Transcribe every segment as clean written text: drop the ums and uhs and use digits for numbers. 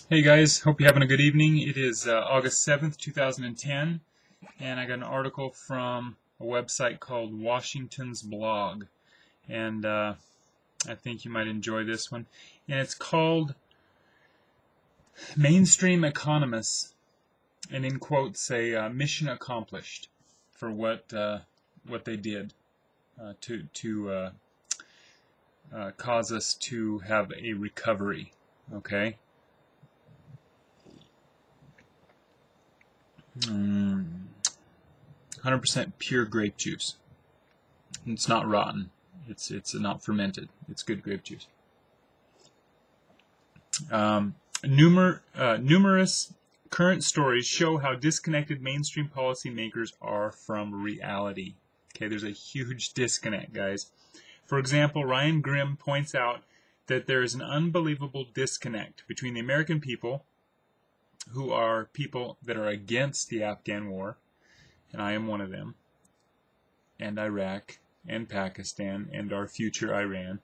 Hey guys, hope you're having a good evening. It is August 7th, 2010, and I got an article from a website called Washington's Blog, and I think you might enjoy this one. And it's called Mainstream Economists, and in quotes say mission accomplished for what they did to cause us to have a recovery. Okay. 100% pure grape juice. It's not rotten. It's not fermented. It's good grape juice. Numerous current stories show how disconnected mainstream policymakers are from reality. Okay, there's a huge disconnect, guys. For example, Ryan Grimm points out that there is an unbelievable disconnect between the American people, who are people that are against the Afghan war, and I am one of them, and Iraq, and Pakistan, and our future Iran,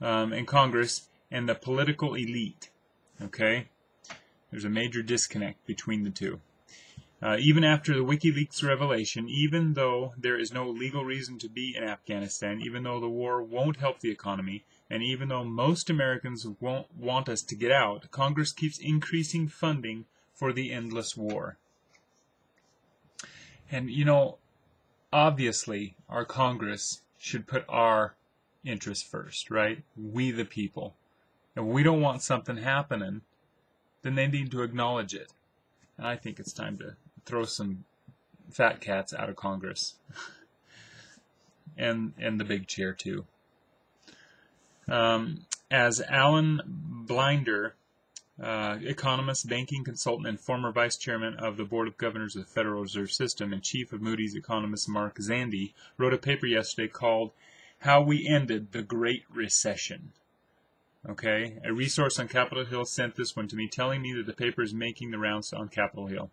and Congress, and the political elite. Okay? There's a major disconnect between the two. Even after the WikiLeaks revelation, even though there is no legal reason to be in Afghanistan, even though the war won't help the economy, and even though most Americans won't want us to get out, Congress keeps increasing funding for the endless war. And, obviously, our Congress should put our interests first, right? We the people. If we don't want something happening, then they need to acknowledge it. And I think it's time to throw some fat cats out of Congress. and the big chair, too. As Alan Blinder, economist, banking consultant, and former vice chairman of the Board of Governors of the Federal Reserve System and chief of Moody's economist Mark Zandi, wrote a paper yesterday called How We Ended the Great Recession. Okay, a resource on Capitol Hill sent this one to me, telling me that the paper is making the rounds on Capitol Hill.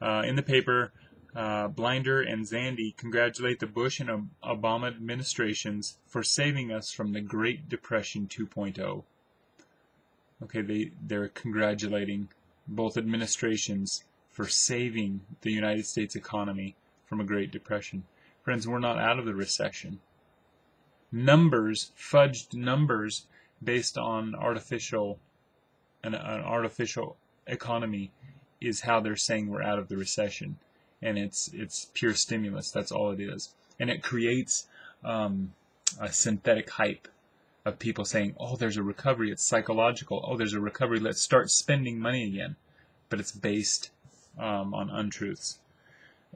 In the paper, Blinder and Zandi congratulate the Bush and Obama administrations for saving us from the Great Depression 2.0. Okay, they're congratulating both administrations for saving the United States economy from a Great Depression. Friends, we're not out of the recession. Fudged numbers based on an artificial economy is how they're saying we're out of the recession. And it's pure stimulus. That's all it is. And it creates a synthetic hype of people saying, oh, there's a recovery, it's psychological, oh, there's a recovery, let's start spending money again. But it's based on untruths.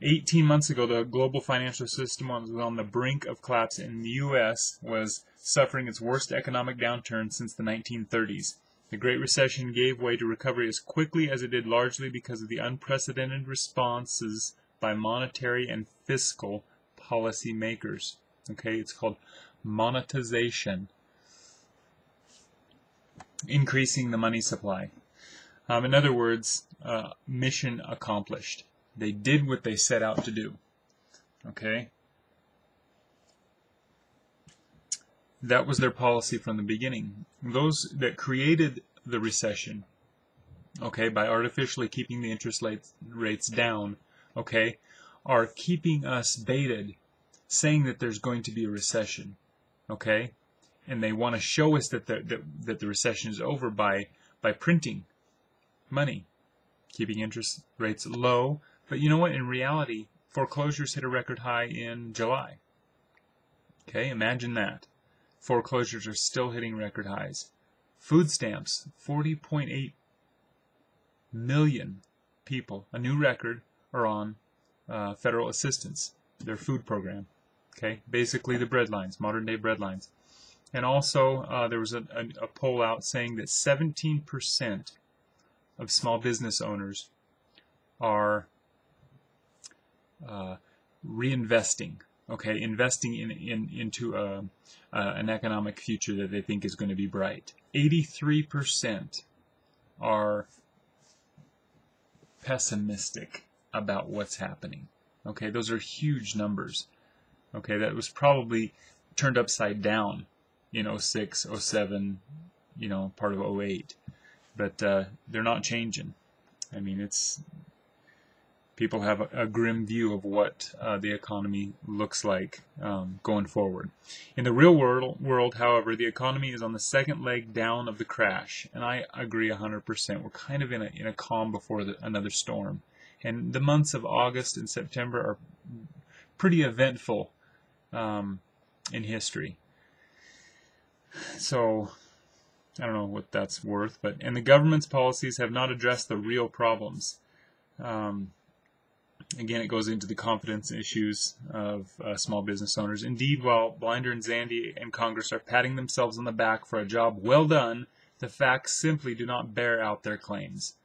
18 months ago, the global financial system was on the brink of collapse, and the U.S. was suffering its worst economic downturn since the 1930s. The Great Recession gave way to recovery as quickly as it did, largely because of the unprecedented responses by monetary and fiscal policy makers. Okay, it's called monetization. Increasing the money supply. In other words, mission accomplished. They did what they set out to do. Okay? That was their policy from the beginning. Those that created the recession, okay, by artificially keeping the interest rates down, okay, are keeping us baited, saying that there's going to be a recession, okay? And they want to show us that the recession is over by printing money, keeping interest rates low. But you know what? In reality, foreclosures hit a record high in July. Okay, imagine that. Foreclosures are still hitting record highs. Food stamps, 40.8 million people, a new record, are on federal assistance, their food program. Okay, basically the breadlines, modern day breadlines. And also, there was a poll out saying that 17% of small business owners are reinvesting, okay, investing into an economic future that they think is going to be bright. 83% are pessimistic about what's happening. Okay, those are huge numbers. Okay, that was probably turned upside down in 06, 07, part of 08. but they're not changing. I mean, people have a grim view of what the economy looks like going forward. In the real world, however, the economy is on the second leg down of the crash, and I agree 100%. We're kind of in a calm before another storm, and the months of August and September are pretty eventful in history. So I don't know what that's worth, and the government's policies have not addressed the real problems. Again, it goes into the confidence issues of small business owners. Indeed, while Blinder and Zandy and Congress are patting themselves on the back for a job well done, the facts simply do not bear out their claims.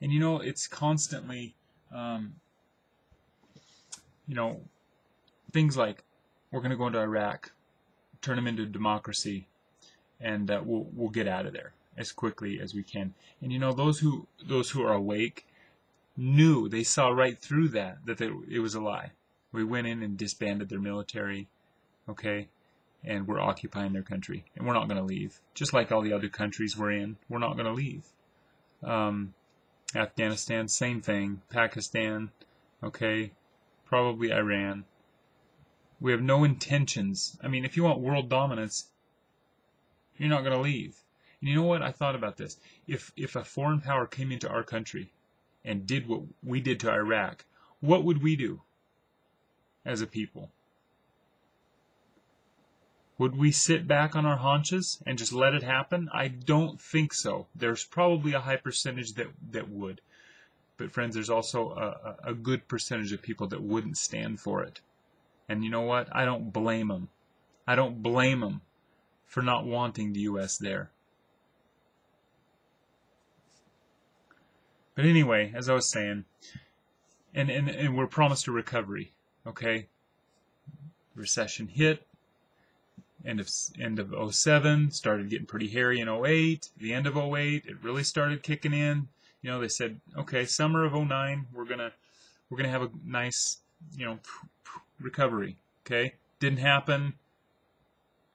And you know, it's constantly, things like, we're going to go into Iraq, turn them into democracy, and we'll get out of there as quickly as we can. And you know, those who are awake knew, they saw right through that it was a lie. We went in and disbanded their military, okay, and we're occupying their country, and we're not going to leave. Just like all the other countries we're in, we're not going to leave. Afghanistan, same thing. Pakistan, okay, probably Iran. We have no intentions. I mean, if you want world dominance, you're not going to leave. And you know what? I thought about this. If a foreign power came into our country and did what we did to Iraq, what would we do as a people? Would we sit back on our haunches and just let it happen? I don't think so. There's probably a high percentage that would. But friends, there's also a good percentage of people that wouldn't stand for it. And you know what? I don't blame them. I don't blame them for not wanting the U.S. there. But anyway, as I was saying, and we're promised a recovery, okay? Recession hit, end of 07, started getting pretty hairy in 08, the end of 08, it really started kicking in. You know, they said, okay, summer of 09, we're gonna have a nice, recovery, okay? Didn't happen,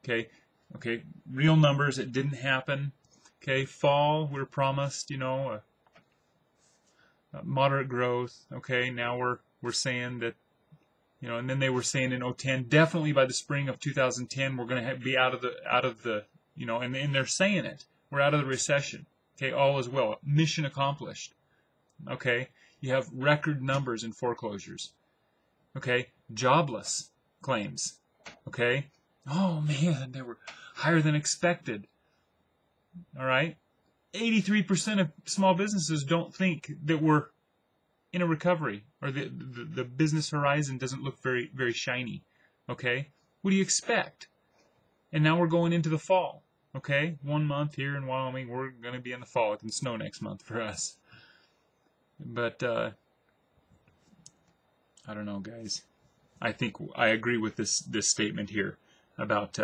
okay, real numbers, it didn't happen, okay? Fall, we were promised, moderate growth. Okay, now we're saying that, and then they were saying in 2010, definitely by the spring of 2010, we're going to be out of the, and they're saying it. We're out of the recession. Okay, all is well. Mission accomplished. Okay, you have record numbers in foreclosures. Okay, jobless claims. Okay, oh man, they were higher than expected. All right. 83% of small businesses don't think that we're in a recovery, or the business horizon doesn't look very, very shiny. Okay? What do you expect? And now we're going into the fall. Okay? 1 month here in Wyoming, we're going to be in the fall. It can snow next month for us. But, I don't know, guys. I think I agree with this statement here about,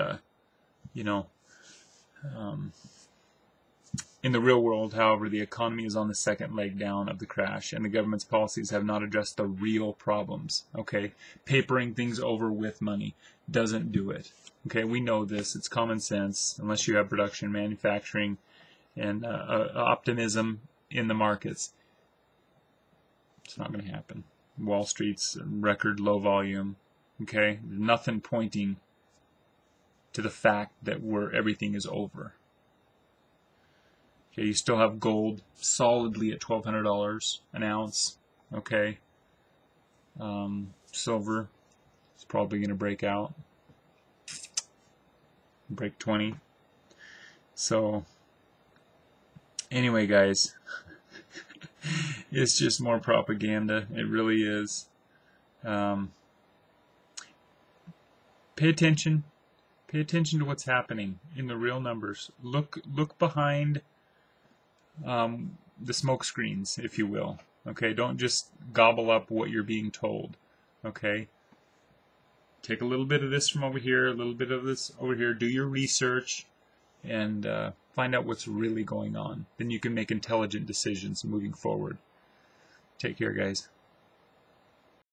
in the real world, however, the economy is on the second leg down of the crash, and the government's policies have not addressed the real problems. Okay, papering things over with money doesn't do it. Okay, we know this. It's common sense. Unless you have production, manufacturing, and optimism in the markets, it's not going to happen. Wall Street's record low volume. Okay, nothing pointing to the fact that everything is over. Okay, you still have gold solidly at $1,200 an ounce. Okay, silver is probably going to break 20. So anyway, guys, it's just more propaganda. It really is. Pay attention. Pay attention to what's happening in the real numbers. Look behind the smoke screens, if you will. Okay, don't just gobble up what you're being told. Okay, take a little bit of this from over here, a little bit of this over here. Do your research and find out what's really going on. Then you can make intelligent decisions moving forward. Take care, guys.